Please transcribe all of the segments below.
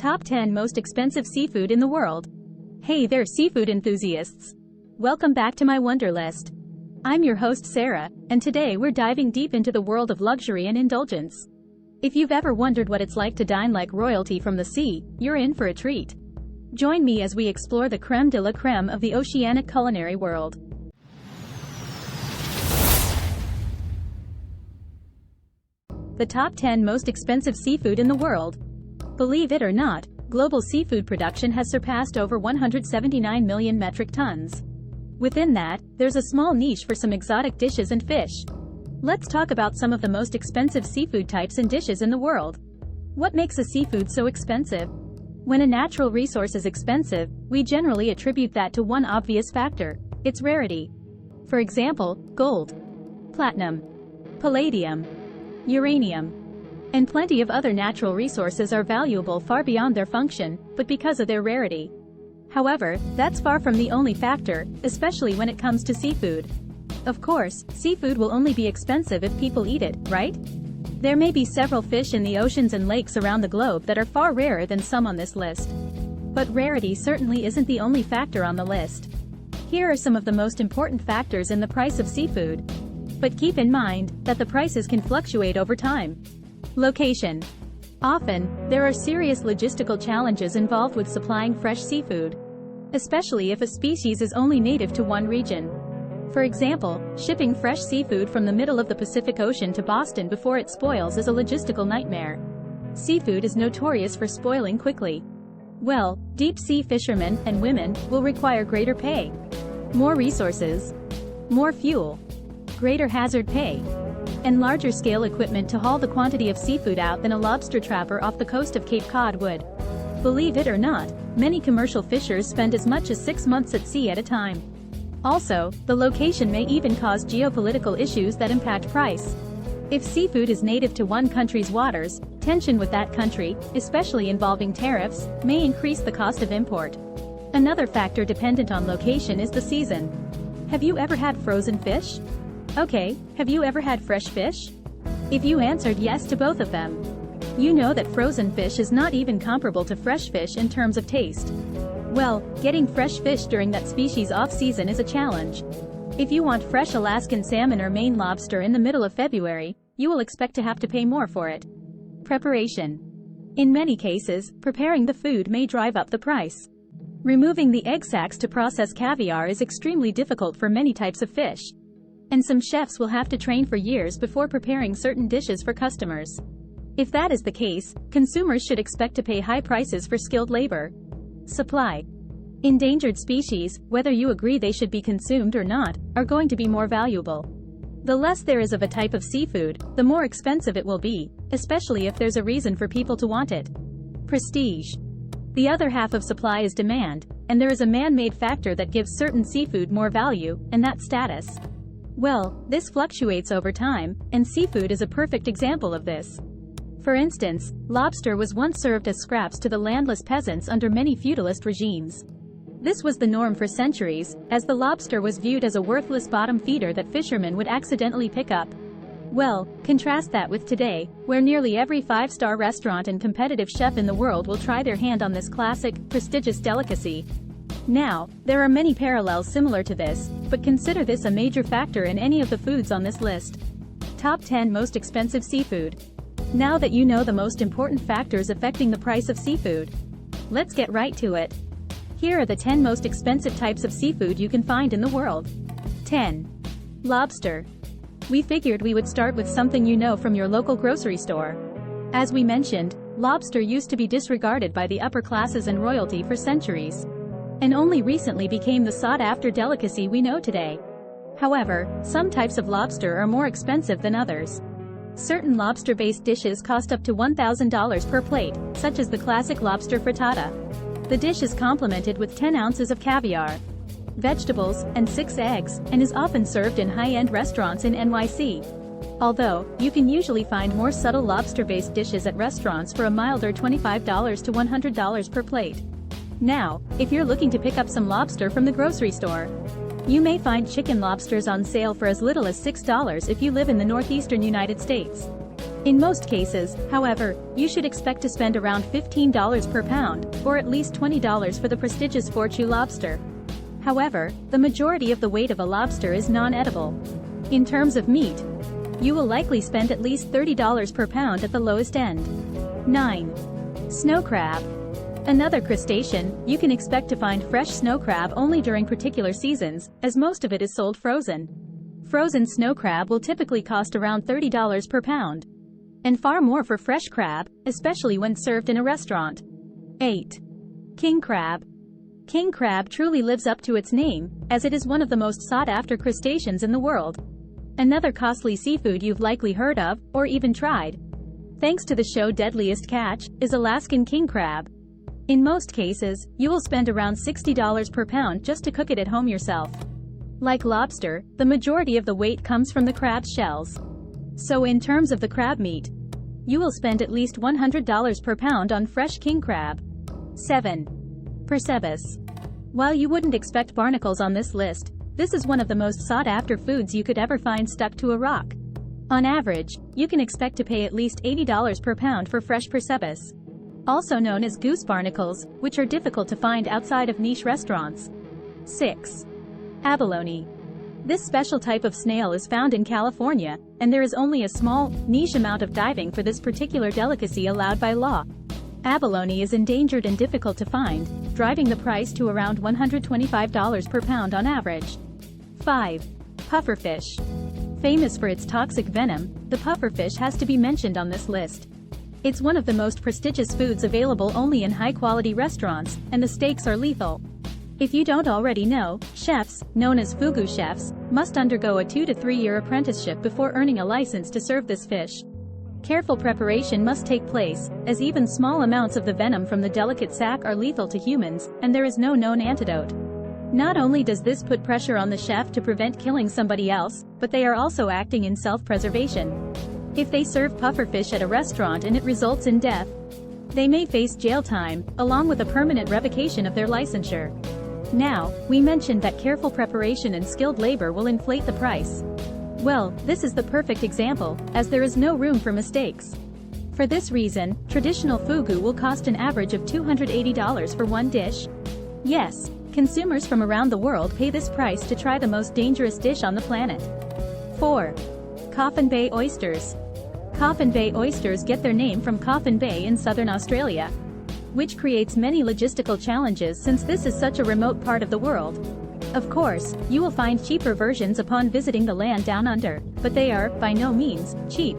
Top 10 Most Expensive Seafood in the World. Hey there, seafood enthusiasts! Welcome back to my Wonder List. I'm your host Sarah, and today we're diving deep into the world of luxury and indulgence. If you've ever wondered what it's like to dine like royalty from the sea, you're in for a treat. Join me as we explore the creme de la creme of the oceanic culinary world. The top 10 most expensive seafood in the world. Believe it or not, global seafood production has surpassed over 179 million metric tons. Within that, there's a small niche for some exotic dishes and fish. Let's talk about some of the most expensive seafood types and dishes in the world. What makes a seafood so expensive? When a natural resource is expensive, we generally attribute that to one obvious factor: its rarity. For example, gold, platinum, palladium, uranium, and plenty of other natural resources are valuable far beyond their function, but because of their rarity. However, that's far from the only factor, especially when it comes to seafood. Of course, seafood will only be expensive if people eat it, right? There may be several fish in the oceans and lakes around the globe that are far rarer than some on this list. But rarity certainly isn't the only factor on the list. Here are some of the most important factors in the price of seafood. But keep in mind that the prices can fluctuate over time. Location. Often, there are serious logistical challenges involved with supplying fresh seafood, especially if a species is only native to one region. For example, shipping fresh seafood from the middle of the Pacific Ocean to Boston before it spoils is a logistical nightmare. Seafood is notorious for spoiling quickly. Well, deep-sea fishermen and women will require greater pay, more resources, more fuel, greater hazard pay, and larger-scale equipment to haul the quantity of seafood out than a lobster trapper off the coast of Cape Cod would. Believe it or not, many commercial fishers spend as much as 6 months at sea at a time. Also, the location may even cause geopolitical issues that impact price. If seafood is native to one country's waters, tension with that country, especially involving tariffs, may increase the cost of import. Another factor dependent on location is the season. Have you ever had frozen fish? Okay, have you ever had fresh fish? If you answered yes to both of them, you know that frozen fish is not even comparable to fresh fish in terms of taste. Well, getting fresh fish during that species' off-season is a challenge. If you want fresh Alaskan salmon or Maine lobster in the middle of February, you will expect to have to pay more for it. Preparation. In many cases, preparing the food may drive up the price. Removing the egg sacs to process caviar is extremely difficult for many types of fish, and some chefs will have to train for years before preparing certain dishes for customers. If that is the case, consumers should expect to pay high prices for skilled labor. Supply. Endangered species, whether you agree they should be consumed or not, are going to be more valuable. The less there is of a type of seafood, the more expensive it will be, especially if there's a reason for people to want it. Prestige. The other half of supply is demand, and there is a man-made factor that gives certain seafood more value, and that's status. Well, this fluctuates over time, and seafood is a perfect example of this. For instance, lobster was once served as scraps to the landless peasants under many feudalist regimes. This was the norm for centuries, as the lobster was viewed as a worthless bottom feeder that fishermen would accidentally pick up. Well, contrast that with today, where nearly every five-star restaurant and competitive chef in the world will try their hand on this classic, prestigious delicacy. Now, there are many parallels similar to this, but consider this a major factor in any of the foods on this list. Top 10 Most Expensive Seafood. Now that you know the most important factors affecting the price of seafood, let's get right to it. Here are the 10 most expensive types of seafood you can find in the world. 10. Lobster. We figured we would start with something you know from your local grocery store. As we mentioned, lobster used to be disregarded by the upper classes and royalty for centuries, and only recently became the sought-after delicacy we know today. However, some types of lobster are more expensive than others. Certain lobster-based dishes cost up to $1,000 per plate, such as the classic lobster frittata. The dish is complemented with 10 ounces of caviar, vegetables, and 6 eggs, and is often served in high-end restaurants in NYC. Although, you can usually find more subtle lobster-based dishes at restaurants for a milder $25 to $100 per plate. Now, if you're looking to pick up some lobster from the grocery store, you may find chicken lobsters on sale for as little as $6 if you live in the northeastern United States. In most cases, however, you should expect to spend around $15 per pound, or at least $20 for the prestigious Fortune lobster. However, the majority of the weight of a lobster is non-edible. In terms of meat, you will likely spend at least $30 per pound at the lowest end. 9. Snow crab. Another crustacean, you can expect to find fresh snow crab only during particular seasons, as most of it is sold frozen. Frozen snow crab will typically cost around $30 per pound. And far more for fresh crab, especially when served in a restaurant. 8. King crab. King crab truly lives up to its name, as it is one of the most sought-after crustaceans in the world. Another costly seafood you've likely heard of, or even tried, thanks to the show Deadliest Catch, is Alaskan king crab. In most cases, you will spend around $60 per pound just to cook it at home yourself. Like lobster, the majority of the weight comes from the crab's shells. So in terms of the crab meat, you will spend at least $100 per pound on fresh king crab. 7. Percebes. While you wouldn't expect barnacles on this list, this is one of the most sought-after foods you could ever find stuck to a rock. On average, you can expect to pay at least $80 per pound for fresh percebes, also known as goose barnacles, which are difficult to find outside of niche restaurants. 6. Abalone. This special type of snail is found in California, and there is only a small, niche amount of diving for this particular delicacy allowed by law. Abalone is endangered and difficult to find, driving the price to around $125 per pound on average. 5. Pufferfish. Famous for its toxic venom, the pufferfish has to be mentioned on this list. It's one of the most prestigious foods available only in high-quality restaurants, and the stakes are lethal. If you don't already know, chefs, known as fugu chefs, must undergo a 2 to 3 year apprenticeship before earning a license to serve this fish. Careful preparation must take place, as even small amounts of the venom from the delicate sac are lethal to humans, and there is no known antidote. Not only does this put pressure on the chef to prevent killing somebody else, but they are also acting in self-preservation. If they serve pufferfish at a restaurant and it results in death, they may face jail time, along with a permanent revocation of their licensure. Now, we mentioned that careful preparation and skilled labor will inflate the price. Well, this is the perfect example, as there is no room for mistakes. For this reason, traditional fugu will cost an average of $280 for one dish. Yes, consumers from around the world pay this price to try the most dangerous dish on the planet. 4. Coffin Bay oysters. Coffin Bay oysters get their name from Coffin Bay in southern Australia, which creates many logistical challenges since this is such a remote part of the world. Of course, you will find cheaper versions upon visiting the land down under, but they are, by no means, cheap.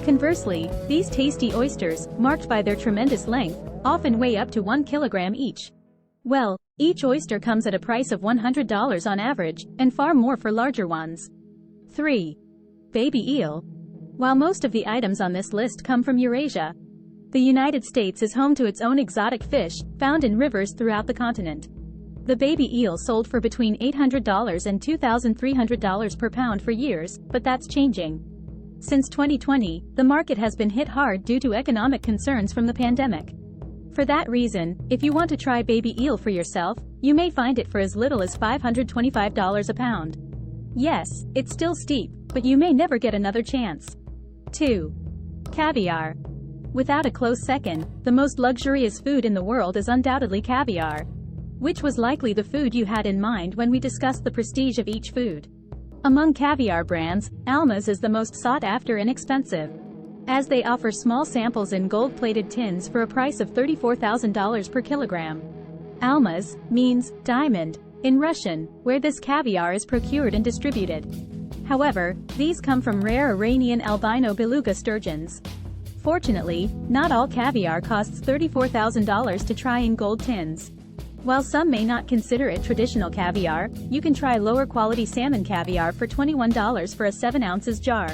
Conversely, these tasty oysters, marked by their tremendous length, often weigh up to 1 kilogram each. Well, each oyster comes at a price of $100 on average, and far more for larger ones. 3. Baby eel. While most of the items on this list come from Eurasia, the United States is home to its own exotic fish, found in rivers throughout the continent. The baby eel sold for between $800 and $2,300 per pound for years, but that's changing. Since 2020, the market has been hit hard due to economic concerns from the pandemic. For that reason, if you want to try baby eel for yourself, you may find it for as little as $525 a pound. Yes, it's still steep, but you may never get another chance. 2. Caviar. Without a close second, the most luxurious food in the world is undoubtedly caviar, which was likely the food you had in mind when we discussed the prestige of each food. Among caviar brands, Alma's is the most sought after and expensive, as they offer small samples in gold-plated tins for a price of $34,000 per kilogram. Alma's means diamond in Russian, where this caviar is procured and distributed. However, these come from rare Iranian albino beluga sturgeons. Fortunately, not all caviar costs $34,000 to try in gold tins. While some may not consider it traditional caviar, you can try lower quality salmon caviar for $21 for a 7 ounces jar.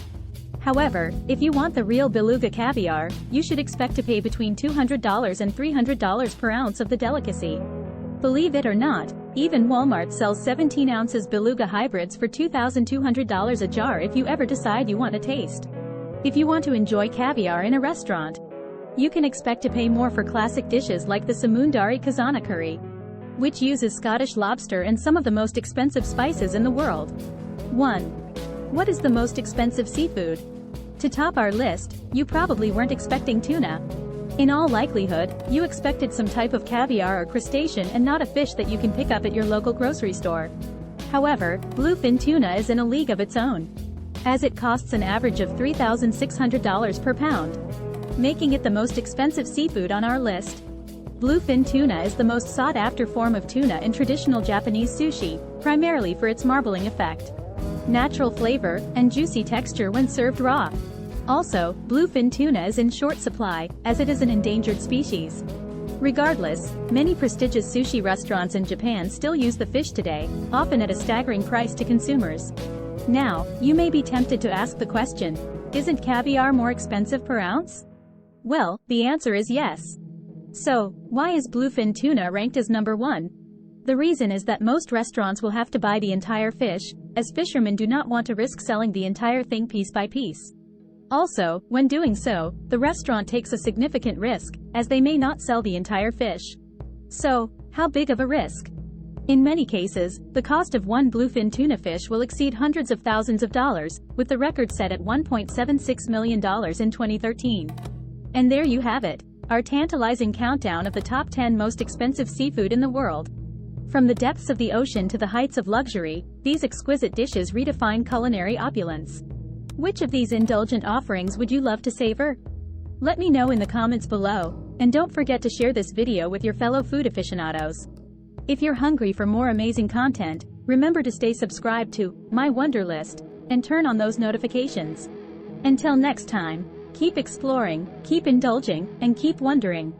However, if you want the real beluga caviar, you should expect to pay between $200 and $300 per ounce of the delicacy. Believe it or not, even Walmart sells 17 ounces beluga hybrids for $2,200 a jar if you ever decide you want a taste. If you want to enjoy caviar in a restaurant, you can expect to pay more for classic dishes like the Samundari Khazana curry, which uses Scottish lobster and some of the most expensive spices in the world. 1. What is the most expensive seafood? To top our list, you probably weren't expecting tuna. In all likelihood, you expected some type of caviar or crustacean and not a fish that you can pick up at your local grocery store. However, bluefin tuna is in a league of its own, as it costs an average of $3,600 per pound, making it the most expensive seafood on our list. Bluefin tuna is the most sought-after form of tuna in traditional Japanese sushi, primarily for its marbling effect, natural flavor, and juicy texture when served raw. Also, bluefin tuna is in short supply, as it is an endangered species. Regardless, many prestigious sushi restaurants in Japan still use the fish today, often at a staggering price to consumers. Now, you may be tempted to ask the question, isn't caviar more expensive per ounce? Well, the answer is yes. So, why is bluefin tuna ranked as number 1? The reason is that most restaurants will have to buy the entire fish, as fishermen do not want to risk selling the entire thing piece by piece. Also, when doing so, the restaurant takes a significant risk, as they may not sell the entire fish. So, how big of a risk? In many cases, the cost of one bluefin tuna fish will exceed hundreds of thousands of dollars, with the record set at $1.76 million in 2013. And there you have it, our tantalizing countdown of the top 10 most expensive seafood in the world. From the depths of the ocean to the heights of luxury, these exquisite dishes redefine culinary opulence. Which of these indulgent offerings would you love to savor? Let me know in the comments below, and don't forget to share this video with your fellow food aficionados. If you're hungry for more amazing content, remember to stay subscribed to My Wonder List and turn on those notifications. Until next time, keep exploring, keep indulging, and keep wondering.